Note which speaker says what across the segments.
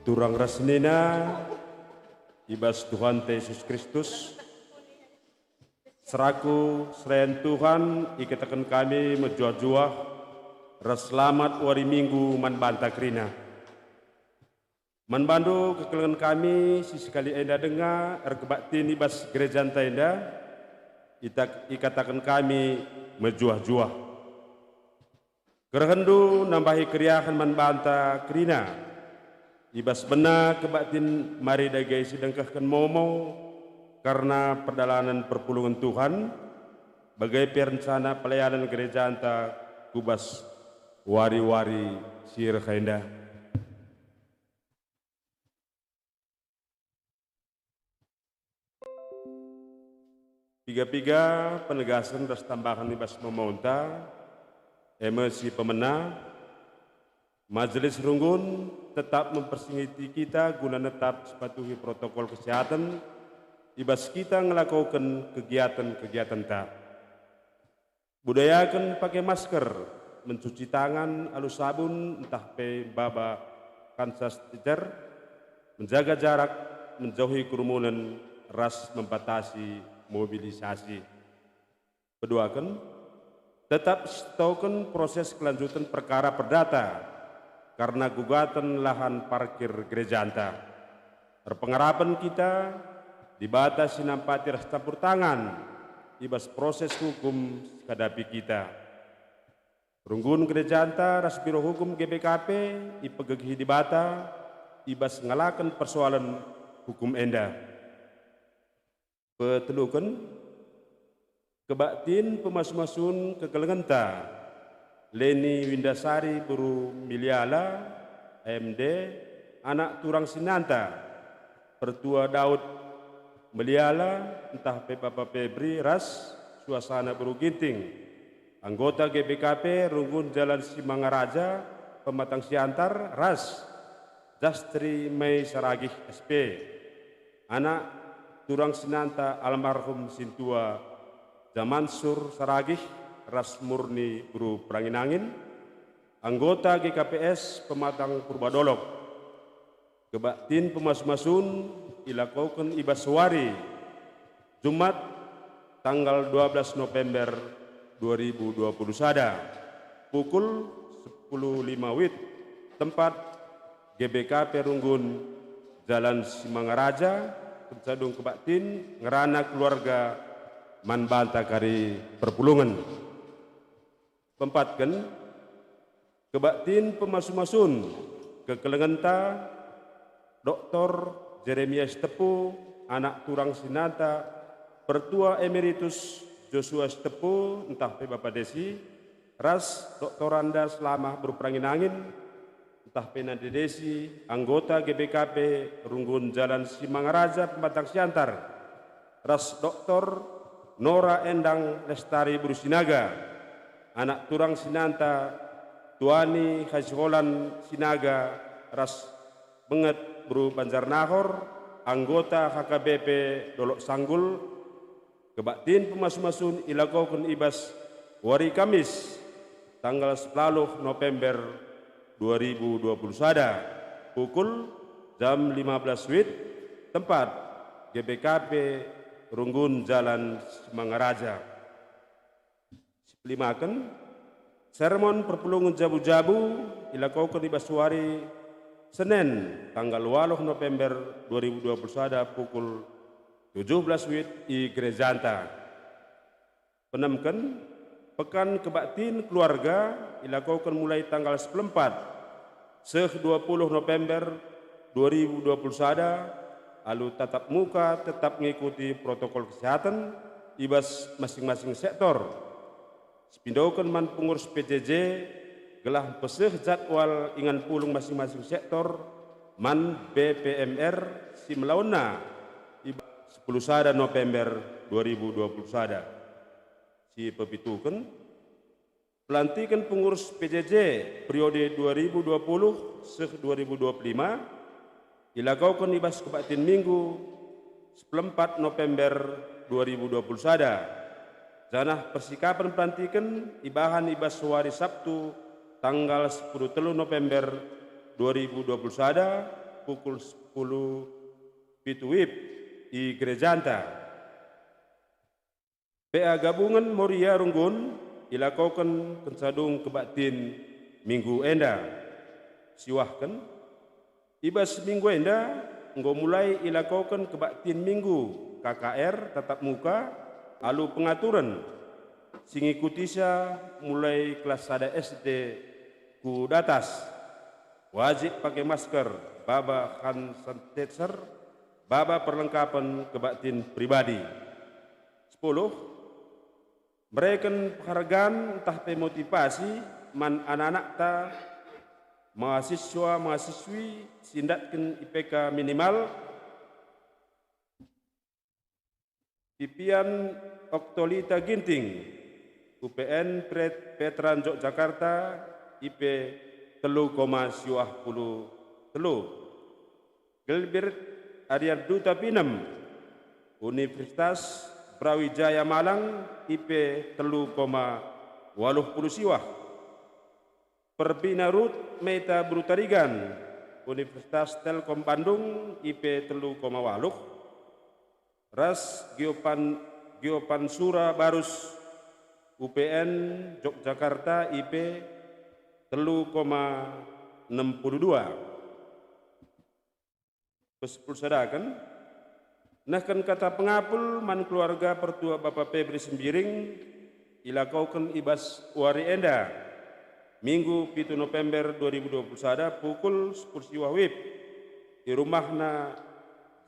Speaker 1: Turang rasnina ibas Tuhan Yesus Kristus seraku selain Tuhan ikatakan kami menjuah-juah selamat wari minggu man banta krina man bandu kekelengan kami sekali enda dengar erkebaktin ibas gereja enda ikatakan kami menjuah-juah kerhendu nambahi keriahan man banta krina ibas benar kebaktin mari dagai sedengkahkan momo karena perjalanan perpulungan Tuhan bagai perencana pelayanan gereja anta kubas wari-wari sir kainda. Piga-piga penegasan dan tambahan ibas memonta emosi pemenang Majelis Runggun tetap mempersingiti kita guna tetap sepatuhi protokol kesehatan ibas kita melakukan kegiatan-kegiatan tak. Budayakan pakai masker, mencuci tangan, alus sabun, entah pe baba kansas teacher, menjaga jarak, menjauhi kerumunan, ras membatasi mobilisasi. Keduakan, tetap staukan proses kelanjutan perkara perdata karena gugatan lahan parkir gereja anta. Perpengarapan kita dibatasi nampati ras campur tangan ibas proses hukum hadapi kita. Runggun gereja anta ras biro hukum GBKP ipegegi dibata ibas ngalakan persoalan hukum enda. Petelukan kebaktin pemas-masun kekelengenta Leni Windasari Buru Miliala AMD anak Turang Sinanta Pertua Daud Meliala entah Bapak Febri Ras suasana Buru Ginting anggota GBKP Runggun Jalan Simangaraja Pematang Siantar Ras Jastri Mei Saragih SP anak Turang Sinanta almarhum Sintua Zamansur Saragih Ras Murni Buru Pranginangin anggota GKPS Pematang Purbadolok kebaktin pemas-masun ilakukan ibas wari Jumat tanggal 12 November 2020 sada pukul 10.05 WIB tempat GBKP Runggun Jalan Simangaraja Pencadung kebaktin ngerana keluarga manbanta kari perpulungan pempatkan kebaktin pemasu-masun kekelengenta Dr. Jeremias Tepu anak Turang Sinanta Pertua Emeritus Joshua Tepu entah pe Bapak Desi Ras Dr. Anda selama berperangin angin entah pe Nadi Desi anggota GBKP Runggun Jalan Simangaraja Pematang Siantar Ras Dr. Nora Endang Lestari Brusinaga anak Turang Sinanta Tuani Khasholan Sinaga Ras Benget Bru Banjarnahor anggota HKBP Dolok Sanggul kebaktin pemas-masun ilakukan ibas wari Kamis tanggal 10 November 2020 sada pukul jam 15 WIB tempat GBKP Runggun Jalan Simangaraja. Limakan sermon perpulungan jabu-jabu ilakukan ibas wari Senin tanggal 8 November 2020 sada pukul 17 WIB i gereja anta. Penamkan pekan kebaktin keluarga ilakukan mulai tanggal 14 20 November 2020 sada lalu tatap muka tetap mengikuti protokol kesehatan ibas masing-masing sektor. Sepindokan man pengurus PJJ gelah peseh jadwal ingan pulung masing-masing sektor man BPMR si melauna 10 sada November 2020 sada si pepitukan pelantikan pengurus PJJ periode 2020-2025 dilakukan ibas kebaktin minggu 14 November 2020 sada. Janah persikapan pelantikan ibahan ibas hari Sabtu tanggal 10 November 2020 sada pukul 10 WIB di Gereja Anta. PA gabungan Moria Runggun ilakokan kensadung kebaktin minggu enda. Siwahkan ibas minggu enda nggo mulai ilakokan kebaktin minggu KKR tatap muka alu pengaturan sing ikuti mulai kelas 1 SD ku datas wajib pakai masker, baba hand sanitizer, baba perlengkapan kebaktin pribadi. 10. Berikan penghargaan entah motivasi man anak-anak ta mahasiswa mahasiswi sindatkan IPK minimal Pipian Oktolita Ginting UPN Veteran Yogyakarta IP 3,53. Gilbert Aryaduta Pinem Universitas Brawijaya Malang IP 3,80 siwah. Perbina Ruth Meta Brutarigan Universitas Telkom Bandung IP 3,8. Ras Geopansura Barus UPN Yogyakarta IP 3,62. Persadakan nahkan kata pengapul man keluarga pertua Bapak Febri Sembiring ilakaukan ibas wari enda Minggu 7 November 2021 pukul 10 WIB di rumahna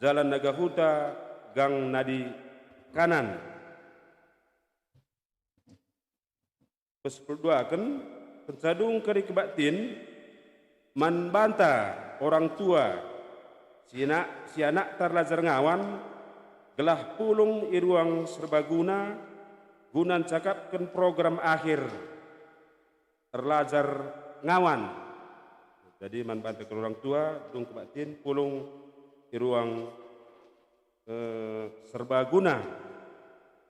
Speaker 1: Jalan Nagahuta Gang Nadi Kanan. Persepuluhakan pensadung kari kebaktin man banta orang tua si anak terlajar ngawan gelah pulung iruang serbaguna gunan cakapkan program akhir terlajar ngawan. Jadi man banta ke orang tua dung kebaktin pulung iruang serbaguna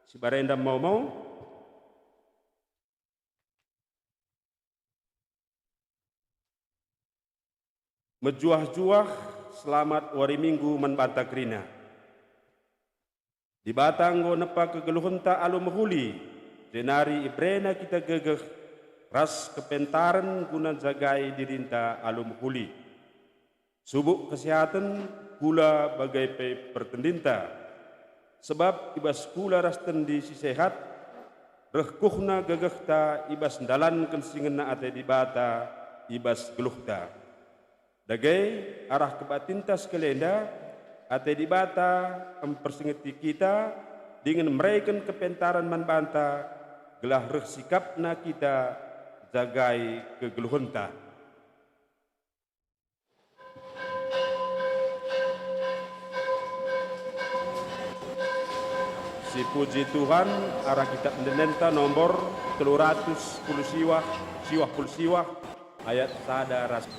Speaker 1: si barenda mau mejuah-juah selamat wari minggu menbanta krina. Di batang go nepa kegeluhenta alu mehuli, denari ibrena kita gegeh, ras kepentaran guna jagai dirinta alu mehuli. Subuk kesehatan kula bagai pertendinta, sebab ibas kula ras tendi si sehat, rehkuhna gegeh ta ibas dalan kensingenna ate di bata ibas geluhta. Dagai arah kebatintas kelenda ate di bata mempersingeti kita dengan mereka kepentaran manbanta gelah reh sikapna kita jagai kegeluhenta. Si puji Tuhan arah kita mendenenta nomor 310 siwah ayat sada ras.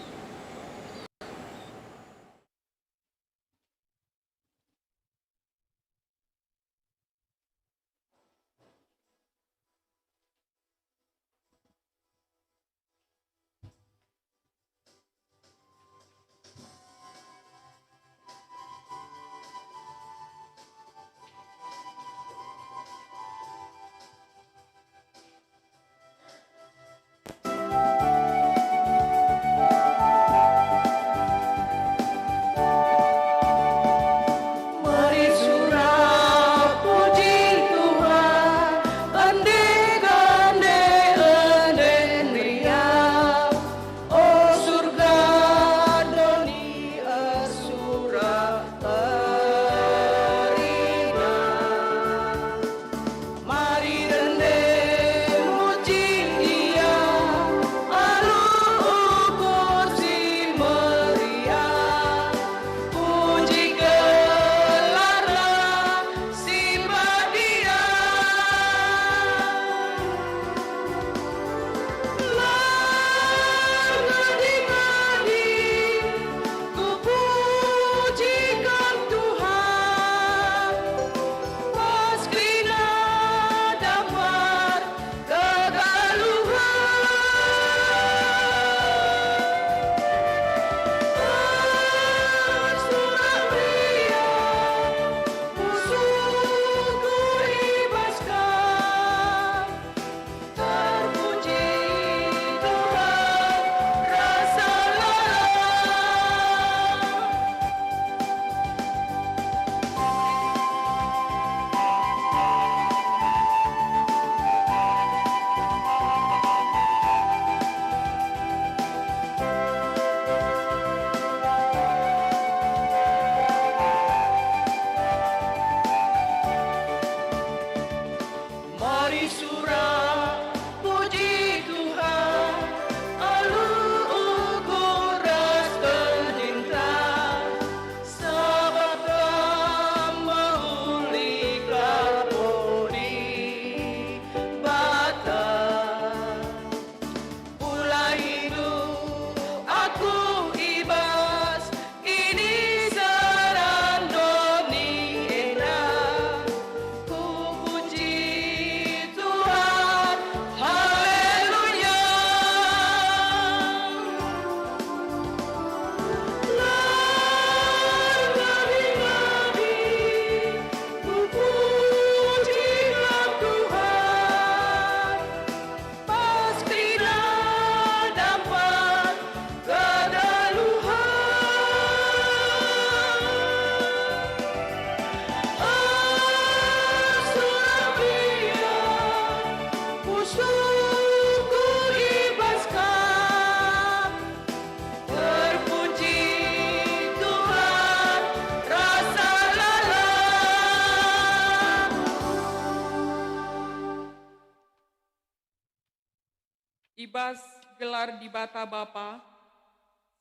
Speaker 2: Ibas gelar di bata bapa,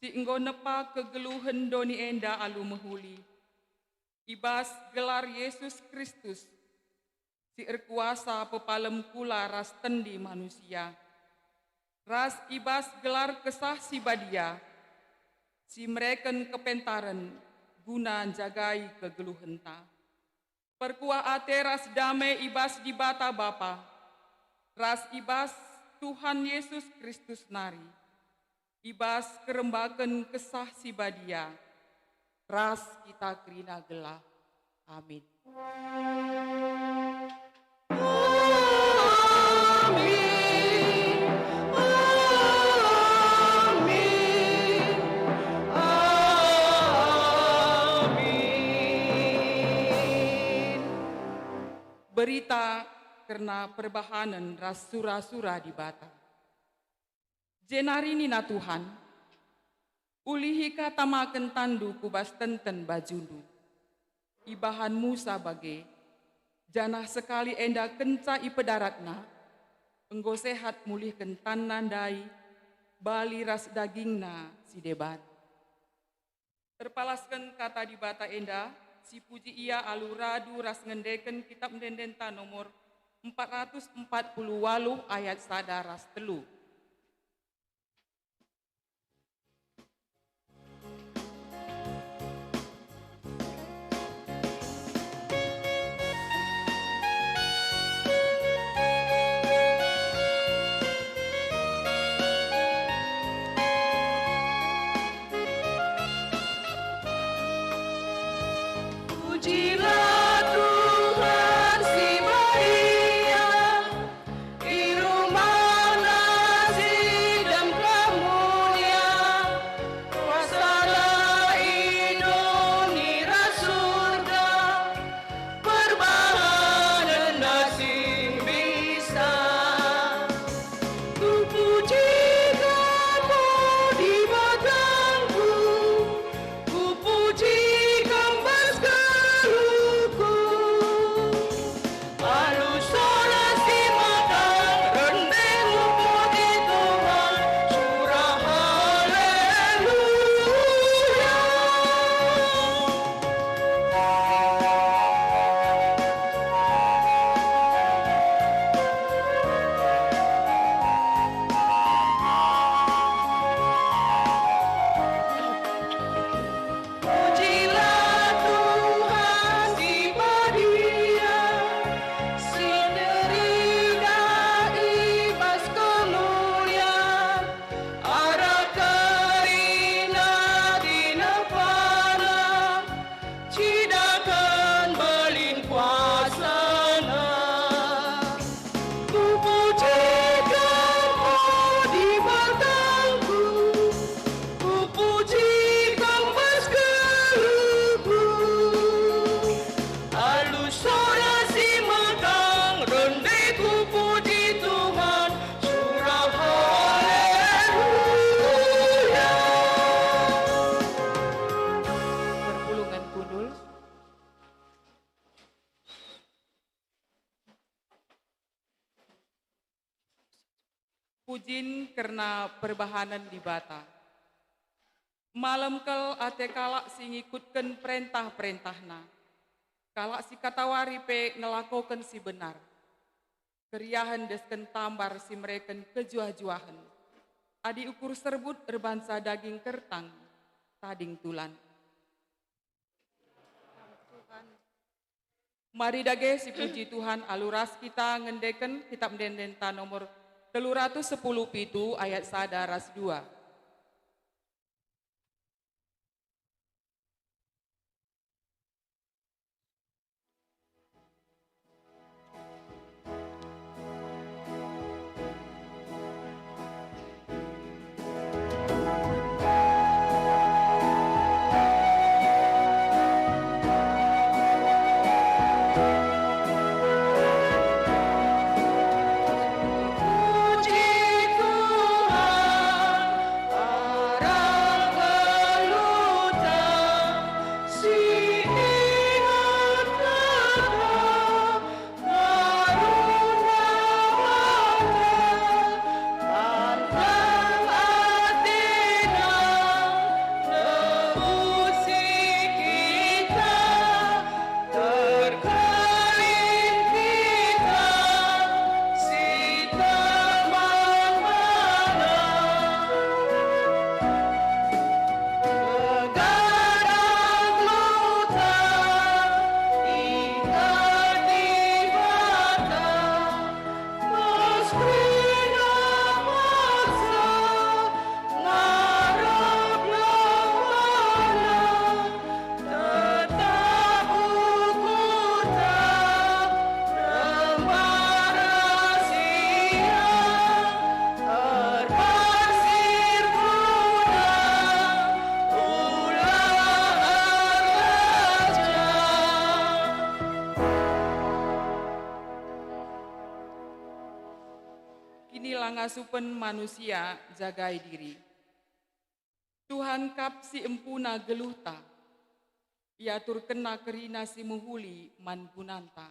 Speaker 2: si enggo nepa kegeluhan doni enda alu mehuli. Ibas gelar Yesus Kristus, si erkuasa pepalem kula ras tendi manusia. Ras ibas gelar kesah si badia, si mereken kepentaren guna jagai kegeluhenta. Perkuah ate ras damai ibas di bata bapa, ras ibas Tuhan Yesus Kristus nari. Ibas kerembaken kesah si badia, ras kita kerina gelah. Amin. Berita karena perbahanan ras sura-sura di bata. Jenari nina Tuhan, ulihi katamaken tandu kubas tenten bajundu. Ibahan Musa bage, janah sekali enda kenca ipedaratna, enggo sehat mulih kentan nandai, bali ras dagingna si debat. Terpalaskan kata di bata enda, si puji ia alu radu ras ngendeken kitab mendendenta nomor 448 ayat sada ras telu. Pujin karena perbahanan di bata. Malam kel ate kalak si ngikutkan perintah-perintahna. Kalak si katawari pe ngelakokan si benar. Keriahan desken tambar si mereken kejuah-juahan. Adi ukur serbut erbansa daging kertang, tading tulan. Mari dage si puji Tuhan aluras kita ngendeken kitab mendendenta nomor 310 pitu ayat sada ras 2. pangasupen manusia jagai diri. Tuhan kap si empuna geluhta, iatur kena kerina si muhuli man punanta.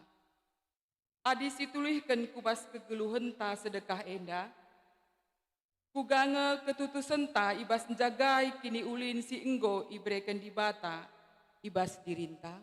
Speaker 2: Adi situlihkan kubas kegeluhenta sedekah enda, kugange ketutusenta ibas jagai kini ulin si enggo ibreken di bata, ibas dirinta.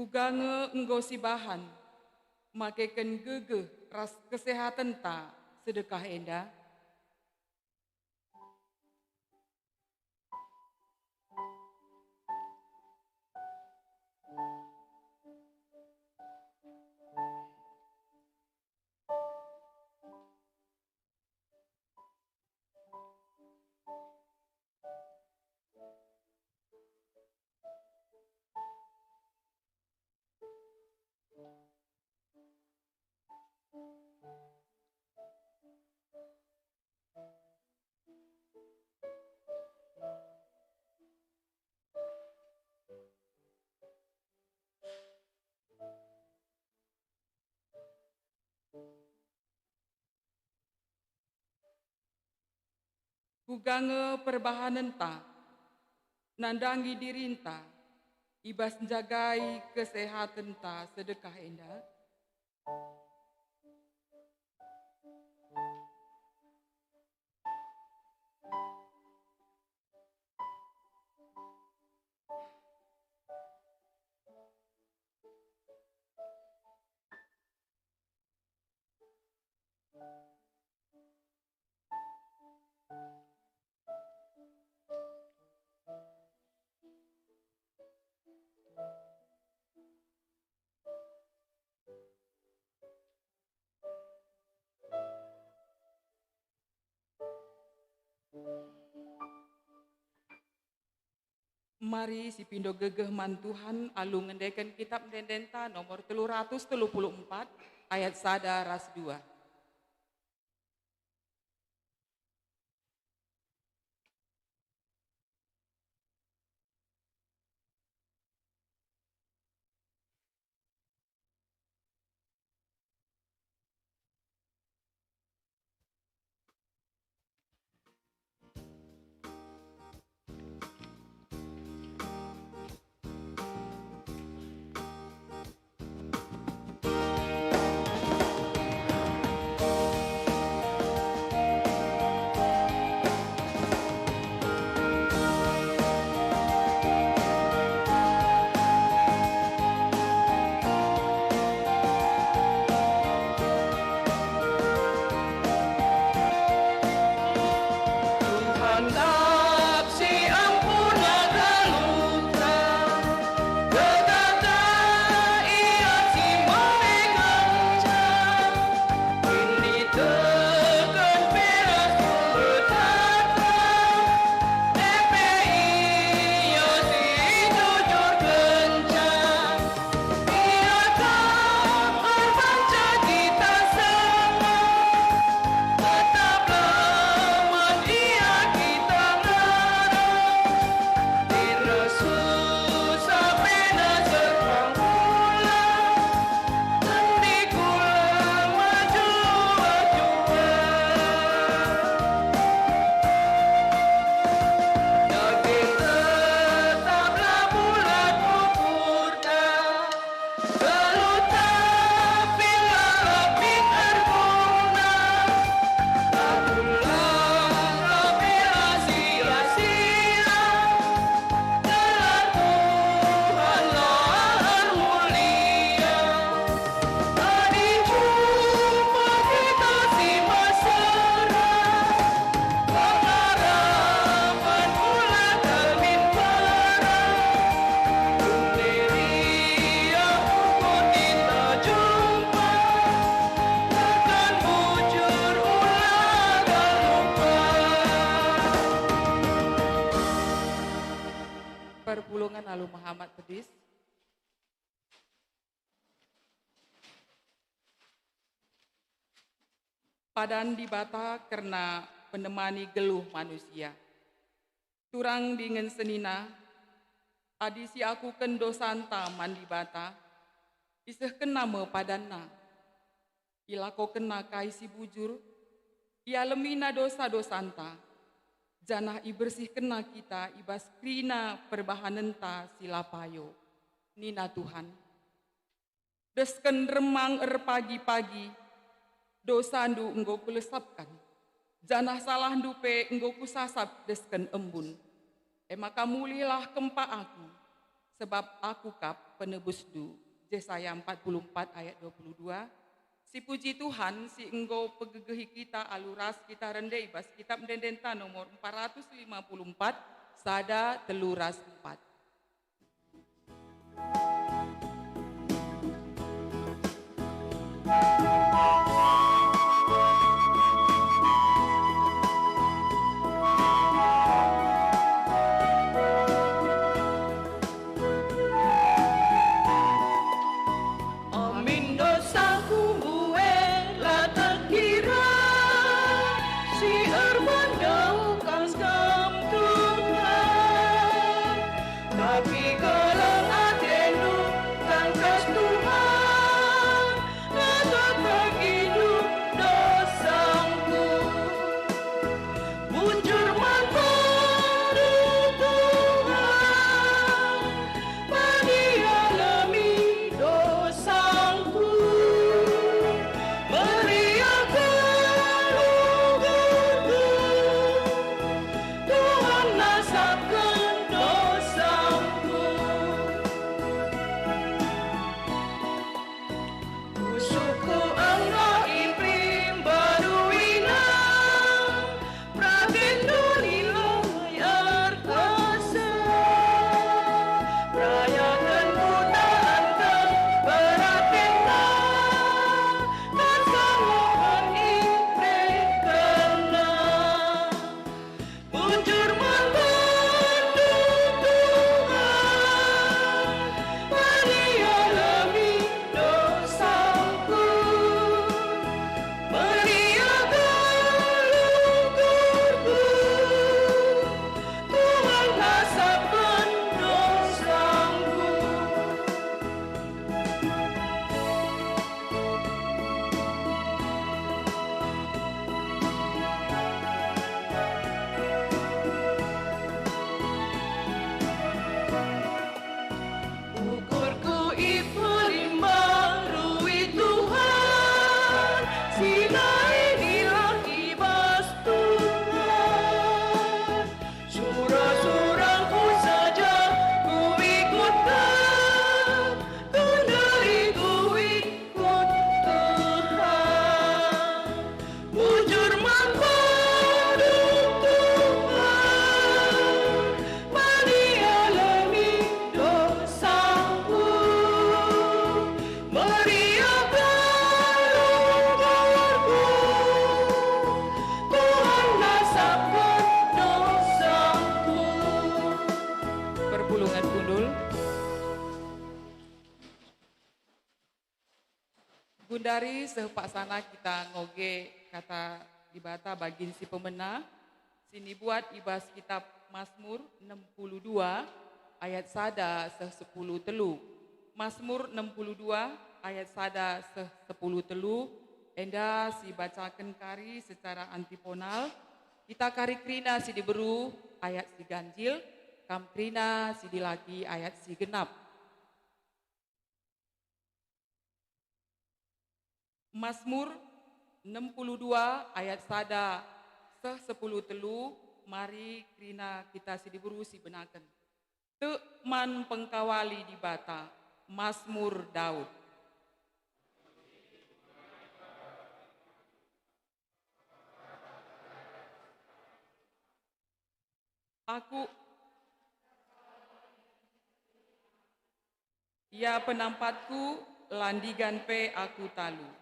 Speaker 2: Kugange enggo si bahan, makeken gegeh ras kesehatan ta sedekah enda. Kugange perbahanan ta, nandangi dirinta, ibas jagai kesehatan ta sedekah enda. Mari si pindo gegeh mantuhan alu ngendeken kitab Dendenta nomor 334 ayat 1 ras 2. Muhammad Pedis. Padan di bata karena menemani geluh manusia. Turang dengan senina, adi si aku kendo santa mandi bata, iseh kena me padanna. Ila ko kena kai si bujur, ia lemina dosa-dosanta. Janah i bersih kena kita, ibas krina perbahanenta silapayo. Nina Tuhan. Desken remang pagi-pagi, dosandu enggo kulesapkan. Janah salah dupe enggo kusasap desken embun. Maka mulilah kempa aku, sebab aku kap penebus du. Yesaya 44 ayat 22. Si puji Tuhan, si enggo pegegehi kita aluras kita rendai bas kitab Dendenta nomor 454, sada teluras 4. Gundari sepaksana kita ngoge kata dibata bagin si pemena, sini buat ibas kitab Mazmur 62 ayat sada 10 telu. Mazmur 62 ayat sada 10 telu, enda si bacakan kari secara antiponal, kita kari krina si diberu ayat si ganjil, kam krina si dilaki ayat si genap. Mazmur 62 ayat sada 10 telu, mari krina kita sidiburu si benaken. Tekman pengkawali di bata, Mazmur Daud. Aku, ya penampatku, landigan pe aku talu.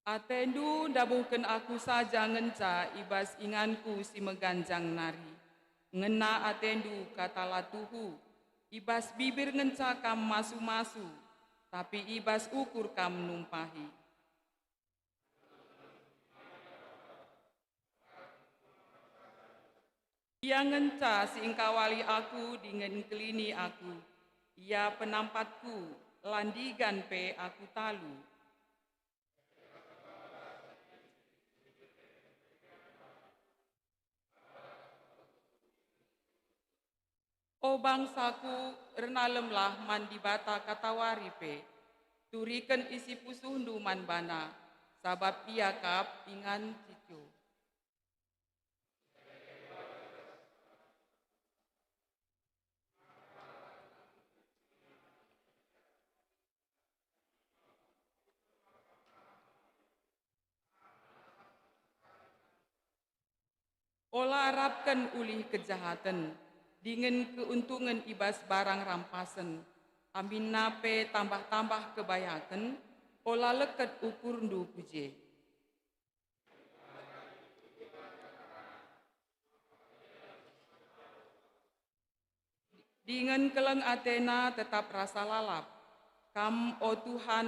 Speaker 2: Atendu dabuhken aku saja ngenca ibas inganku si meganjang nari. Ngena atendu kata latuhu, ibas bibir ngenca kam masu-masu, tapi ibas ukur kam numpahi. Ia ngenca si engkawali aku dengan kelini aku, ia penampatku, landigan pe aku talu. O bangsaku, renalemlah man di bata katawari pe, turiken isi pusuhndu man bana, sabab ia kap ingan cicu. Olah harapkan ulih kejahatan, dengan keuntungan ibas barang rampasan, amin nape tambah-tambah kebayakan, olah leket ukur ndu puje. Dengan keleng Athena tetap rasa lalap, kam o Tuhan